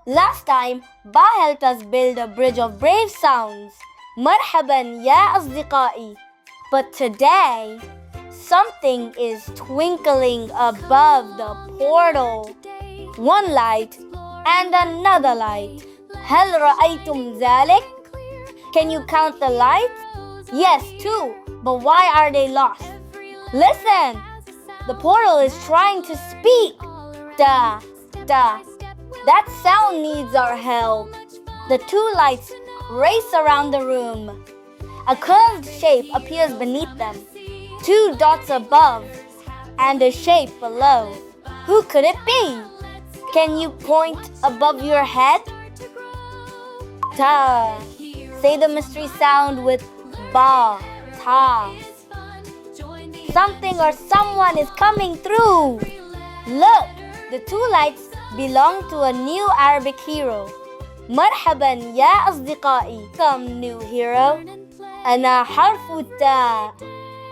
Last time, Ba helped us build a bridge of brave sounds. مرحبا يا أصدقائي. But today, something is twinkling above the portal. One light and another light. هل رأيتم ذلك? Can you count the lights? Yes, two. But why are they lost? Listen! The portal is trying to speak. Da, da. That sound needs our help. The two lights race around the room. A curved shape appears beneath them. Two dots above and a shape below. Who could it be? Can you point above your head? Ta. Say the mystery sound with ba, ta. Something or someone is coming through. Look, the two lights belong to a new Arabic hero. مرحبا يا أصدقائي. Come, new hero. أنا حرف التاء.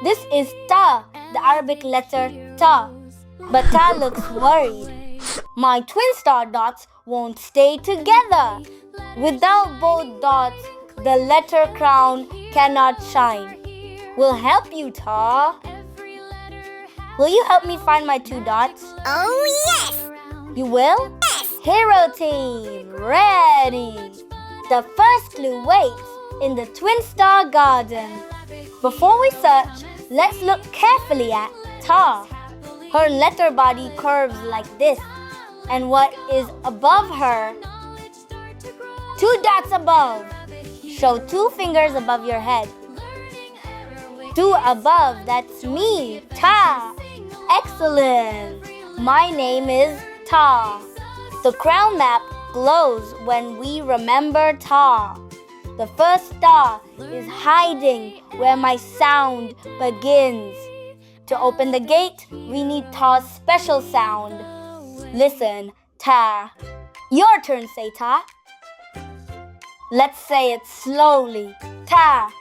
This is ta, the Arabic letter ta. But ta looks worried. My twin star dots won't stay together. Without both dots, the letter crown cannot shine. We'll help you, Ta. Will you help me find my two dots? Oh, yes! You will? Yes! Hero team, ready! The first clue waits in the Twin Star Garden. Before we search, let's look carefully at Ta. Her letter body curves like this. And what is above her? Two dots above. Show two fingers above your head. Two above, that's me, Ta. Excellent. My name is Ta. The crown map glows when we remember Ta. The first star is hiding where my sound begins. To open the gate, we need Ta's special sound. Listen, Ta. Your turn, say Ta. Let's say it slowly. Ta.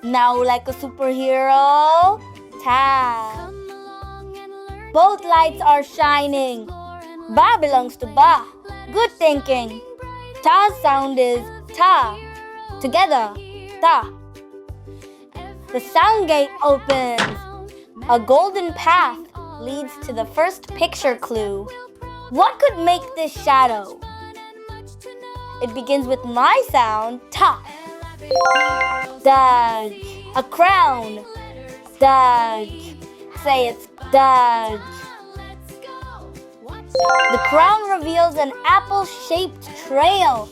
Now like a superhero. Ta. Both lights are shining. Ba belongs to Ba. Good thinking. Ta's sound is Ta. Together. Ta. The sound gate opens. A golden path leads to the first picture clue. What could make this shadow? It begins with my sound, Ta. Daj. A crown. Daj. Say it's Daj. The crown reveals an apple-shaped trail.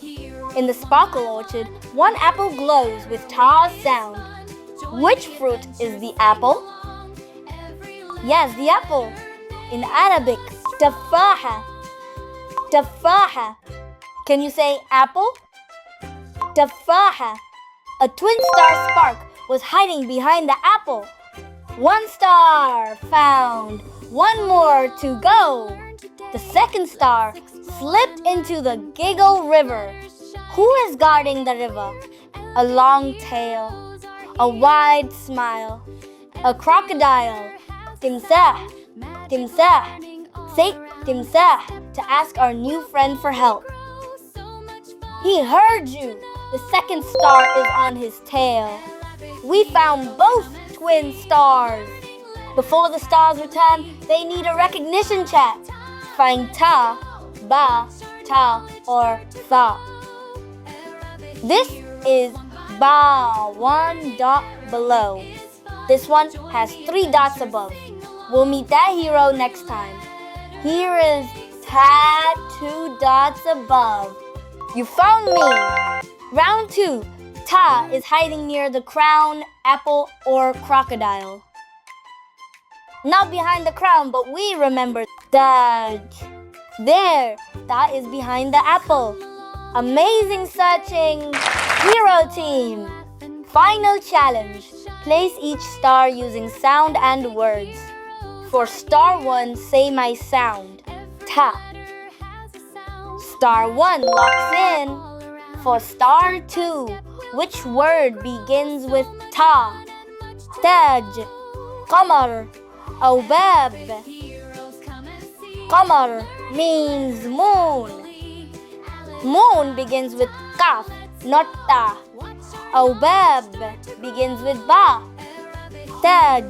In the sparkle orchard, one apple glows with Ta's sound. Which fruit is the apple? Yes, the apple. In Arabic, tafaha. Tafaha. Can you say apple? Tafaha. A twin star spark was hiding behind the apple. One star found. One more to go. The second star slipped into the Giggle River. Who is guarding the river? A long tail, a wide smile, a crocodile. Timsah, Timsah. Say Timsah to ask our new friend for help. He heard you. The second star is on his tail. We found both twin stars. Before the stars return, they need a recognition check. Find Ta, Ba, Ta, or Tha. This is Ba, one dot below. This one has three dots above. We'll meet that hero next time. Here is Ta, two dots above. You found me. Round 2. Ta is hiding near the crown, apple, or crocodile. Not behind the crown, but we remember Daj. There, Ta is behind the apple. Amazing searching, hero team. Final challenge. Place each star using sound and words. For star 1, say my sound. Ta. Star 1 locks in. For star 2, which word begins with Ta? Taj, Qamar, أو باب. Qamar means moon. Moon begins with kaf, not ta. Awbab begins with ba. Taj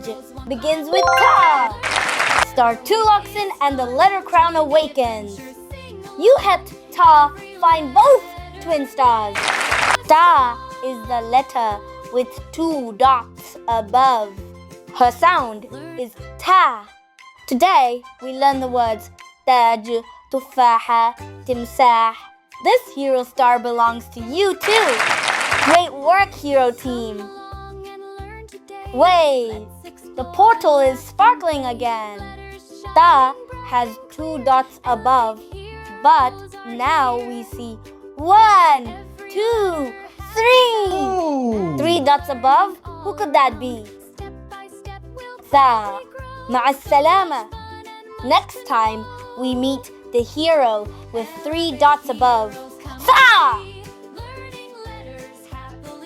begins with ta. Star 2 locks in and the letter crown awakens. You hit ta, find both twin stars. Ta is the letter with 2 dots above. Her sound is ta. Today we learn the words taj, tufaha, timsah. This hero star belongs to you too. Great work, hero team. Wait, the portal is sparkling again. Ta has 2 dots above, but now we see 1, 2, 3. Ooh. 3 dots above? Who could that be? Tha. مع السلامة. Next time we meet the hero with 3 dots above.